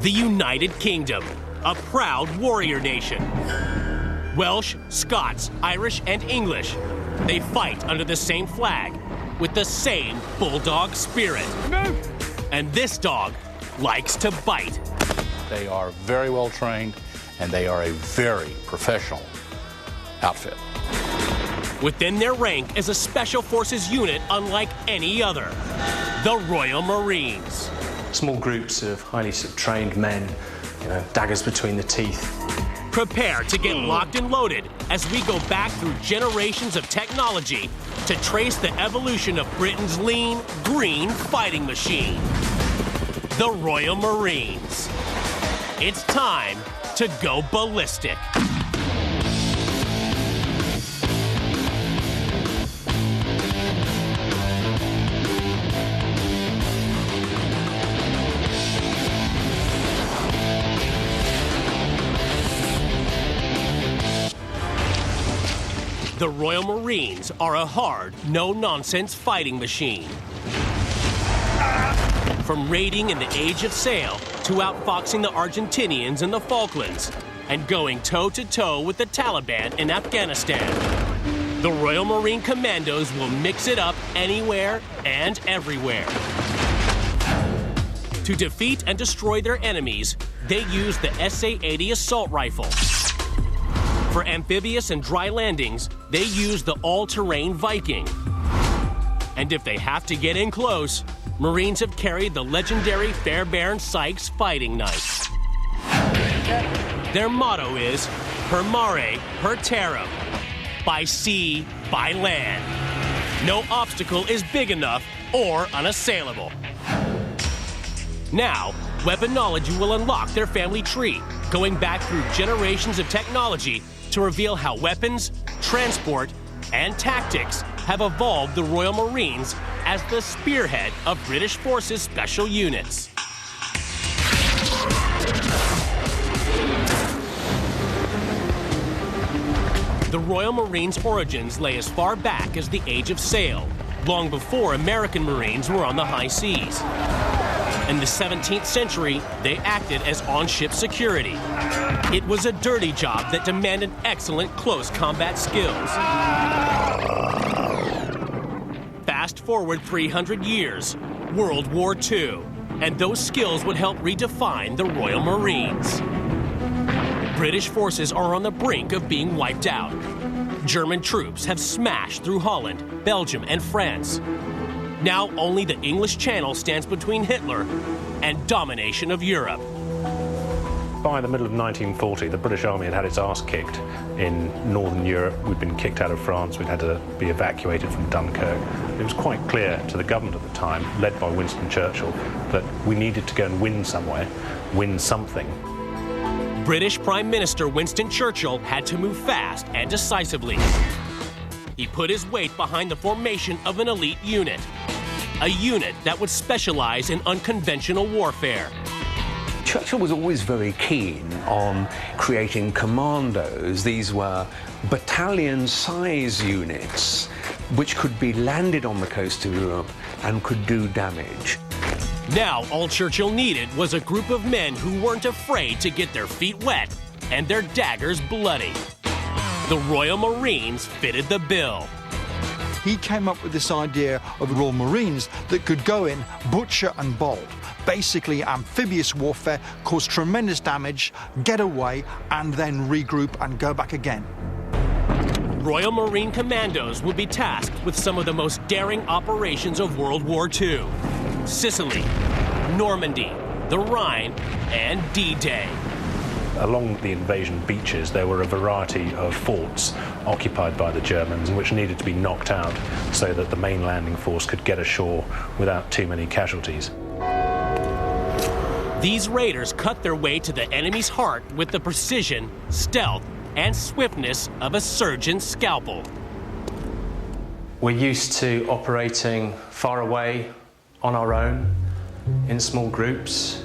The United Kingdom, a proud warrior nation. Welsh, Scots, Irish, and English. They fight under the same flag, with the same bulldog spirit. No. And this dog likes to bite. They are very well trained, and they are a very professional outfit. Within their rank is a Special Forces unit unlike any other, the Royal Marines. Small groups of highly trained men, daggers between the teeth. Prepare to get locked and loaded as we go back through generations of technology to trace the evolution of Britain's lean, green fighting machine, the Royal Marines. It's time to go ballistic. The Royal Marines are a hard, no-nonsense fighting machine. From raiding in the Age of Sail to outfoxing the Argentinians in the Falklands and going toe-to-toe with the Taliban in Afghanistan, the Royal Marine Commandos will mix it up anywhere and everywhere. To defeat and destroy their enemies, they use the SA-80 assault rifle. For amphibious and dry landings, they use the all-terrain Viking. And if they have to get in close, Marines have carried the legendary Fairbairn Sykes fighting knife. Their motto is, per mare, per terra, by sea, by land. No obstacle is big enough or unassailable. Now, Weaponology will unlock their family tree, going back through generations of technology to reveal how weapons, transport, and tactics have evolved the Royal Marines as the spearhead of British Forces Special Units. The Royal Marines' origins lay as far back as the Age of Sail, long before American Marines were on the high seas. In the 17th century, they acted as on-ship security. It was a dirty job that demanded excellent close combat skills. Fast forward 300 years, World War II, and those skills would help redefine the Royal Marines. British forces are on the brink of being wiped out. German troops have smashed through Holland, Belgium, and France. Now only the English Channel stands between Hitler and domination of Europe. By the middle of 1940, the British Army had its arse kicked in Northern Europe. We'd been kicked out of France. We'd had to be evacuated from Dunkirk. It was quite clear to the government at the time, led by Winston Churchill, that we needed to go and win somewhere, win something. British Prime Minister Winston Churchill had to move fast and decisively. He put his weight behind the formation of an elite unit, a unit that would specialize in unconventional warfare. Churchill was always very keen on creating commandos. These were battalion-size units which could be landed on the coast of Europe and could do damage. Now all Churchill needed was a group of men who weren't afraid to get their feet wet and their daggers bloody. The Royal Marines fitted the bill. He came up with this idea of Royal Marines that could go in, butcher and bolt. Basically amphibious warfare, cause tremendous damage, get away, and then regroup and go back again. Royal Marine Commandos would be tasked with some of the most daring operations of World War II. Sicily, Normandy, the Rhine, and D-Day. Along the invasion beaches, there were a variety of forts occupied by the Germans which needed to be knocked out so that the main landing force could get ashore without too many casualties. These raiders cut their way to the enemy's heart with the precision, stealth, and swiftness of a surgeon's scalpel. We're used to operating far away, on our own, in small groups.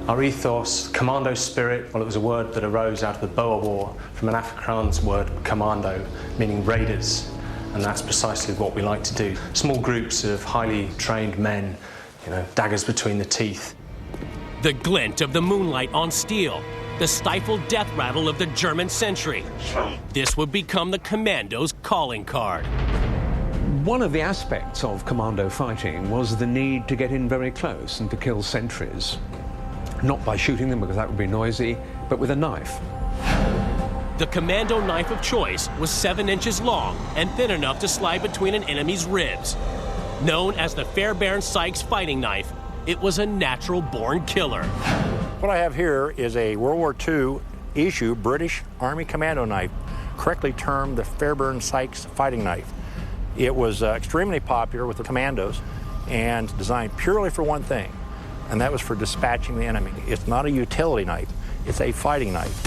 Our ethos, commando spirit, well, it was a word that arose out of the Boer War from an Afrikaans word, commando, meaning raiders, and that's precisely what we like to do. Small groups of highly trained men, daggers between the teeth. The glint of the moonlight on steel, the stifled death rattle of the German sentry. This would become the Commandos' calling card. One of the aspects of commando fighting was the need to get in very close and to kill sentries. Not by shooting them, because that would be noisy, but with a knife. The commando knife of choice was 7 inches long and thin enough to slide between an enemy's ribs. Known as the Fairbairn-Sykes fighting knife, it was a natural-born killer. What I have here is a World War II issue British Army commando knife, correctly termed the Fairbairn-Sykes fighting knife. It was extremely popular with the commandos and designed purely for one thing, and that was for dispatching the enemy. It's not a utility knife, it's a fighting knife.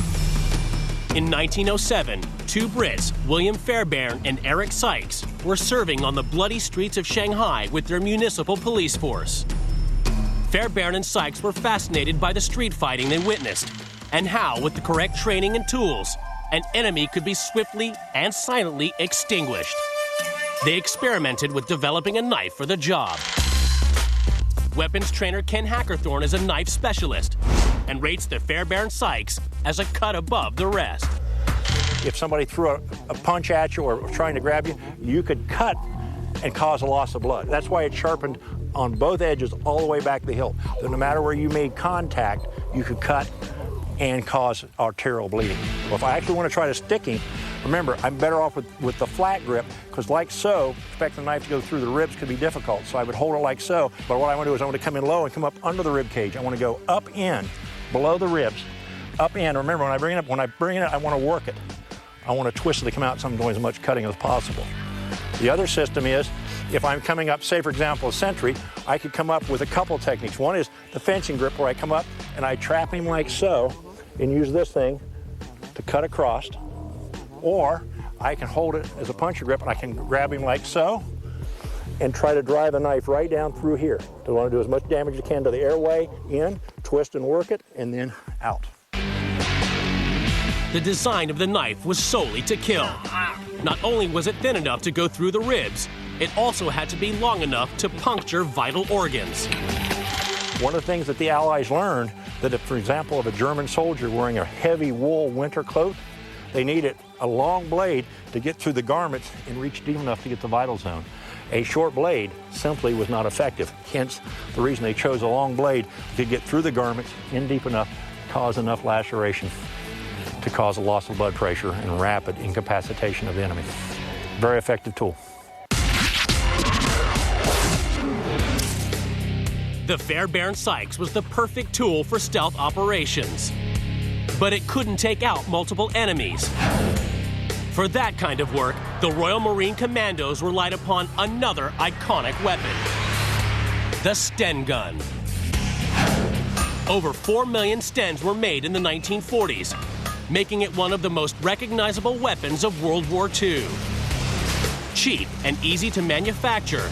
In 1907, 2 Brits, William Fairbairn and Eric Sykes, were serving on the bloody streets of Shanghai with their municipal police force. Fairbairn and Sykes were fascinated by the street fighting they witnessed and how, with the correct training and tools, an enemy could be swiftly and silently extinguished. They experimented with developing a knife for the job. Weapons trainer Ken Hackerthorne is a knife specialist and rates the Fairbairn-Sykes as a cut above the rest. If somebody threw a punch at you or was trying to grab you, you could cut and cause a loss of blood. That's why it's sharpened on both edges all the way back to the hilt. So no matter where you made contact, you could cut and cause arterial bleeding. Well, if I actually want to try to sticking, remember, I'm better off with the flat grip, because like so, expecting the knife to go through the ribs could be difficult. So I would hold it like so, but what I want to do is I want to come in low and come up under the rib cage. I want to go up in, below the ribs, up in. Remember, when I bring it up, I want to work it. I want to twist it to come out, so I'm doing as much cutting as possible. The other system is, if I'm coming up, say for example, a sentry, I could come up with a couple techniques. One is the fencing grip, where I come up and I trap him like so and use this thing to cut across. Or I can hold it as a puncher grip and I can grab him like so and try to drive the knife right down through here. I want to do as much damage as I can to the airway, in, twist and work it, and then out. The design of the knife was solely to kill. Not only was it thin enough to go through the ribs, it also had to be long enough to puncture vital organs. One of the things that the Allies learned, that if, for example, if a German soldier wearing a heavy wool winter coat, they needed a long blade to get through the garments and reach deep enough to get the vital zone. A short blade simply was not effective. Hence, the reason they chose a long blade to get through the garments in deep enough, cause enough laceration to cause a loss of blood pressure and rapid incapacitation of the enemy. Very effective tool. The Fairbairn-Sykes was the perfect tool for stealth operations, but it couldn't take out multiple enemies. For that kind of work, the Royal Marine Commandos relied upon another iconic weapon, the Sten gun. Over 4 million Stens were made in the 1940s, making it one of the most recognizable weapons of World War II. Cheap and easy to manufacture,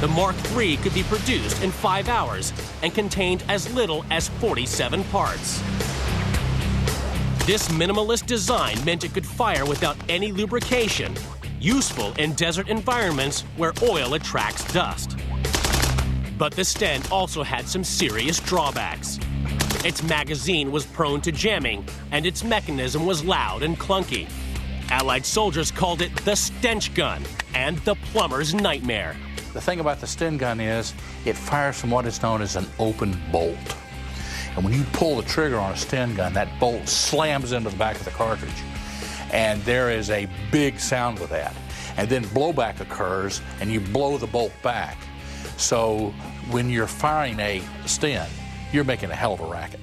the Mark III could be produced in 5 hours and contained as little as 47 parts. This minimalist design meant it could fire without any lubrication, useful in desert environments where oil attracts dust. But the Sten also had some serious drawbacks. Its magazine was prone to jamming, and its mechanism was loud and clunky. Allied soldiers called it the stench gun and the plumber's nightmare. The thing about the Sten gun is it fires from what is known as an open bolt. And when you pull the trigger on a Sten gun, that bolt slams into the back of the cartridge. And there is a big sound with that. And then blowback occurs, and you blow the bolt back. So when you're firing a Sten, you're making a hell of a racket.